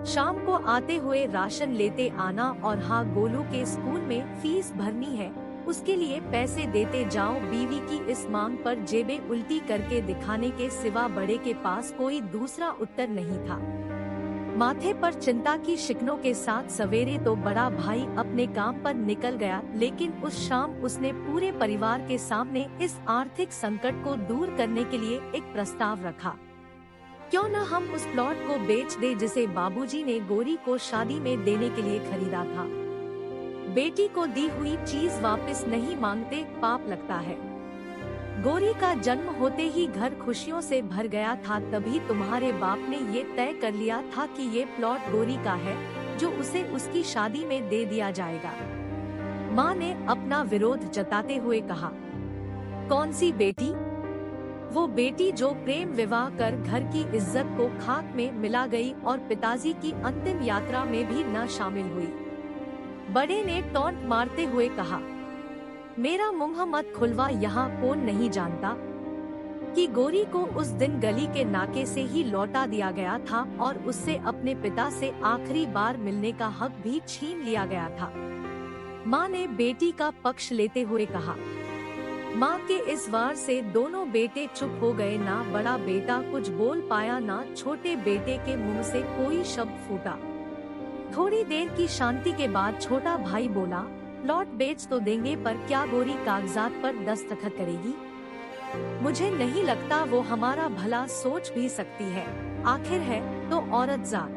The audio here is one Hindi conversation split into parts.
शाम को आते हुए राशन लेते आना और हाँ गोलू के स्कूल में फीस भरनी है, उसके लिए पैसे देते जाओ। बीवी की इस मांग पर जेबें उल्टी करके दिखाने के सिवा बड़े के पास कोई दूसरा उत्तर नहीं था। माथे पर चिंता की शिकनों के साथ सवेरे तो बड़ा भाई अपने काम पर निकल गया, लेकिन उस शाम उसने पूरे परिवार के सामने इस आर्थिक संकट को दूर करने के लिए एक प्रस्ताव रखा। क्यों न हम उस प्लॉट को बेच दे जिसे बाबूजी ने गौरी को शादी में देने के लिए खरीदा था। बेटी को दी हुई चीज वापस नहीं मांगते, पाप लगता है। गौरी का जन्म होते ही घर खुशियों से भर गया था, तभी तुम्हारे बाप ने ये तय कर लिया था कि ये प्लॉट गौरी का है, जो उसे उसकी शादी में दे दिया जाएगा। माँ ने अपना विरोध जताते हुए कहा, कौन सी बेटी? वो बेटी जो प्रेम विवाह कर घर की इज्जत को खाक में मिला गई और पिताजी की अंतिम यात्रा में भी न शामिल हुई। बड़े ने टॉन्ट मारते हुए कहा, मेरा मुंह मत खुलवा, यहाँ कौन नहीं जानता कि गौरी को उस दिन गली के नाके से ही लौटा दिया गया था और उससे अपने पिता से आखिरी बार मिलने का हक भी छीन लिया गया था। माँ ने बेटी का पक्ष लेते हुए कहा। माँ के इस वार से दोनों बेटे चुप हो गए। ना बड़ा बेटा कुछ बोल पाया, ना छोटे बेटे के मुंह से कोई शब्द फूटा। थोड़ी देर की शांति के बाद छोटा भाई बोला, प्लॉट बेच तो देंगे, पर क्या गौरी कागजात पर दस्तखत करेगी? मुझे नहीं लगता वो हमारा भला सोच भी सकती है। आखिर है तो औरत जात,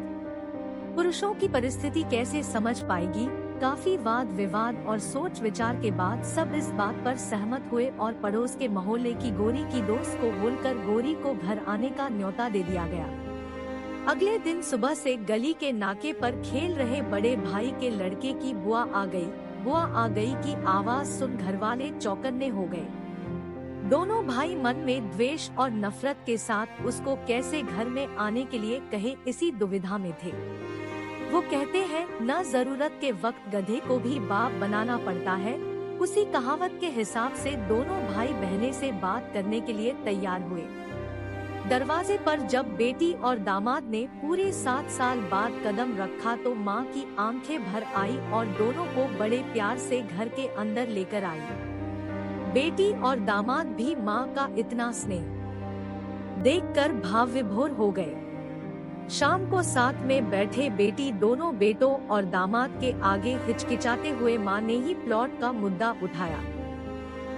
पुरुषों की परिस्थिति कैसे समझ पाएगी? काफी वाद विवाद और सोच विचार के बाद सब इस बात पर सहमत हुए और पड़ोस के मोहल्ले की गौरी की दोस्त को बोलकर गौरी को घर आने का न्योता दे दिया गया। अगले दिन सुबह से गली के नाके पर खेल रहे बड़े भाई के लड़के की बुआ आ गई की आवाज सुन घरवाले चौकन्ने हो गए। दोनों भाई मन में द्वेष और नफरत के साथ उसको कैसे घर में आने के लिए कहे, इसी दुविधा में थे। वो कहते हैं, न जरूरत के वक्त गधे को भी बाप बनाना पड़ता है। उसी कहावत के हिसाब से दोनों भाई बहने से बात करने के लिए तैयार हुए। दरवाजे पर जब बेटी और दामाद ने पूरे 7 साल बाद कदम रखा तो माँ की आंखें भर आई और दोनों को बड़े प्यार से घर के अंदर लेकर आई। बेटी और दामाद भी माँ का इतना स्नेह देखकर भाव विभोर हो गए। शाम को साथ में बैठे बेटी दोनों बेटों और दामाद के आगे हिचकिचाते हुए माँ ने ही प्लॉट का मुद्दा उठाया।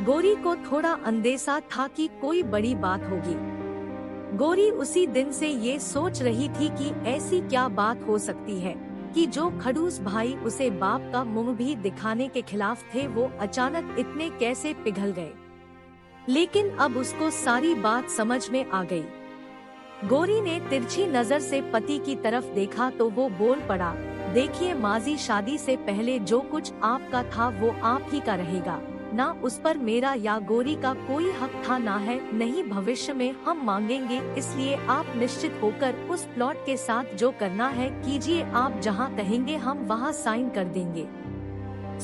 गौरी को थोड़ा अंदेशा था कि कोई बड़ी बात होगी। गौरी उसी दिन से ये सोच रही थी कि ऐसी क्या बात हो सकती है कि जो खड़ूस भाई उसे बाप का मुंह भी दिखाने के खिलाफ थे, वो अचानक इतने कैसे पिघल गए। लेकिन अब उसको सारी बात समझ में आ गई। गौरी ने तिरछी नजर से पति की तरफ देखा तो वो बोल पड़ा, देखिए माजी, शादी से पहले जो कुछ आपका था वो आप ही का रहेगा। ना उस पर मेरा या गौरी का कोई हक था, ना है, नहीं भविष्य में हम मांगेंगे। इसलिए आप निश्चित होकर उस प्लॉट के साथ जो करना है कीजिए। आप जहां कहेंगे हम वहां साइन कर देंगे।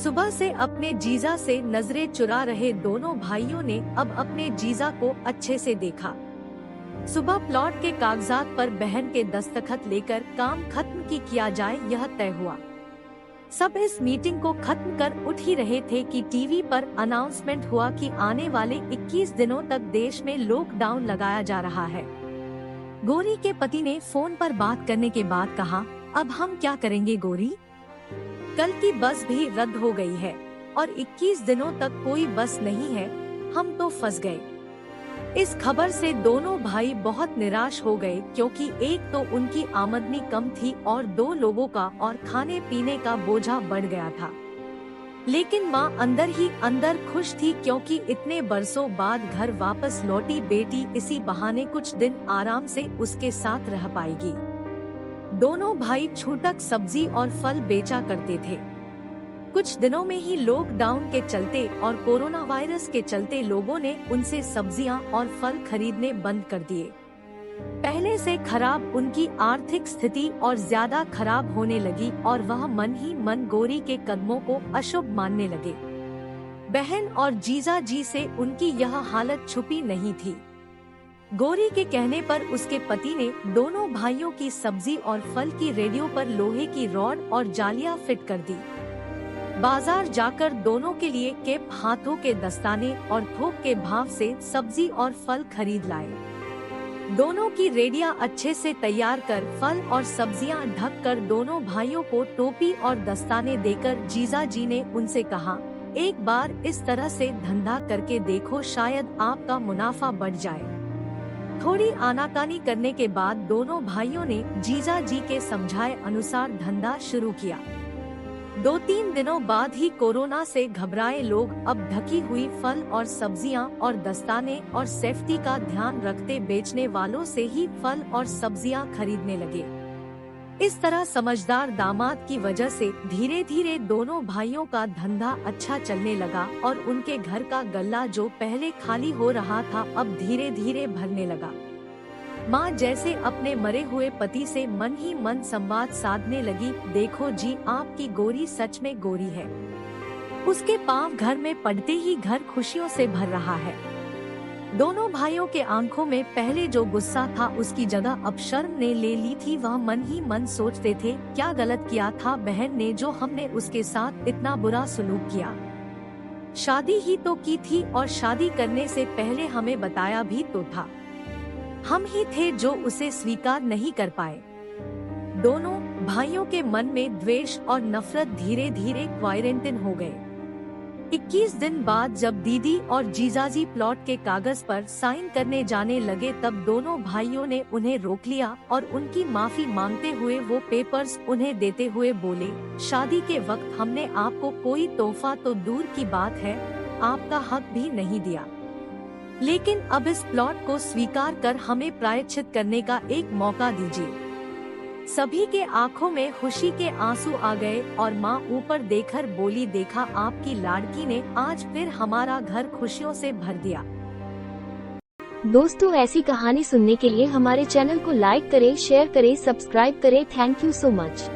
सुबह से अपने जीजा से नजरें चुरा रहे दोनों भाइयों ने अब अपने जीजा को अच्छे से देखा। सुबह प्लॉट के कागजात पर बहन के दस्तखत लेकर काम खत्म किया जाए, यह तय हुआ। सब इस मीटिंग को खत्म कर उठ ही रहे थे कि टीवी पर अनाउंसमेंट हुआ कि आने वाले 21 दिनों तक देश में लॉकडाउन लगाया जा रहा है। गौरी के पति ने फोन पर बात करने के बाद कहा, अब हम क्या करेंगे गौरी? कल की बस भी रद्द हो गई है और 21 दिनों तक कोई बस नहीं है, हम तो फंस गए। इस खबर से दोनों भाई बहुत निराश हो गए, क्योंकि एक तो उनकी आमदनी कम थी और 2 लोगों का और खाने पीने का बोझा बढ़ गया था। लेकिन माँ अंदर ही अंदर खुश थी, क्योंकि इतने बरसों बाद घर वापस लौटी बेटी इसी बहाने कुछ दिन आराम से उसके साथ रह पाएगी। दोनों भाई छूटक सब्जी और फल बेचा करते थे। कुछ दिनों में ही लॉकडाउन के चलते और कोरोना वायरस के चलते लोगों ने उनसे सब्जियां और फल खरीदने बंद कर दिए। पहले से खराब उनकी आर्थिक स्थिति और ज्यादा खराब होने लगी और वह मन ही मन गौरी के कदमों को अशुभ मानने लगे। बहन और जीजा जी से उनकी यह हालत छुपी नहीं थी। गौरी के कहने पर उसके पति ने दोनों भाइयों की सब्जी और फल की रेडियो पर लोहे की रॉड और जालियां फिट कर दी। बाजार जाकर दोनों के लिए केप, हाथों के दस्ताने और थोक के भाव से सब्जी और फल खरीद लाए। दोनों की रेडिया अच्छे से तैयार कर फल और सब्जियां ढक कर दोनों भाइयों को टोपी और दस्ताने देकर जीजा जी ने उनसे कहा, एक बार इस तरह से धंधा करके देखो, शायद आपका मुनाफा बढ़ जाए। थोड़ी आनाकानी करने के बाद दोनों भाइयों ने जीजा जी के समझाए अनुसार धंधा शुरू किया। 2-3 दिनों बाद ही कोरोना से घबराए लोग अब ढकी हुई फल और सब्जियां और दस्ताने और सेफ्टी का ध्यान रखते बेचने वालों से ही फल और सब्जियां खरीदने लगे। इस तरह समझदार दामाद की वजह से धीरे धीरे दोनों भाइयों का धंधा अच्छा चलने लगा और उनके घर का गल्ला जो पहले खाली हो रहा था अब धीरे धीरे भरने लगा। माँ जैसे अपने मरे हुए पति से मन ही मन संवाद साधने लगी, देखो जी आपकी गौरी सच में गौरी है। उसके पांव घर में पड़ते ही घर खुशियों से भर रहा है। दोनों भाइयों के आंखों में पहले जो गुस्सा था उसकी जगह अब शर्म ने ले ली थी। वह मन ही मन सोचते थे, क्या गलत किया था बहन ने जो हमने उसके साथ इतना बुरा सलूक किया। शादी ही तो की थी और शादी करने से पहले हमें बताया भी तो था। हम ही थे जो उसे स्वीकार नहीं कर पाए। दोनों भाइयों के मन में द्वेष और नफरत धीरे धीरे क्वारंटाइन हो गए। 21 दिन बाद जब दीदी और जीजाजी प्लॉट के कागज पर साइन करने जाने लगे तब दोनों भाइयों ने उन्हें रोक लिया और उनकी माफी मांगते हुए वो पेपर्स उन्हें देते हुए बोले, शादी के वक्त हमने आपको कोई तोहफा तो दूर की बात है, आपका हक भी नहीं दिया, लेकिन अब इस प्लॉट को स्वीकार कर हमें प्रायश्चित करने का एक मौका दीजिए। सभी के आंखों में खुशी के आंसू आ गए और माँ ऊपर देखकर बोली, देखा आपकी लाड़की ने आज फिर हमारा घर खुशियों से भर दिया। दोस्तों ऐसी कहानी सुनने के लिए हमारे चैनल को लाइक करें, शेयर करें, सब्सक्राइब करें। Thank you so much.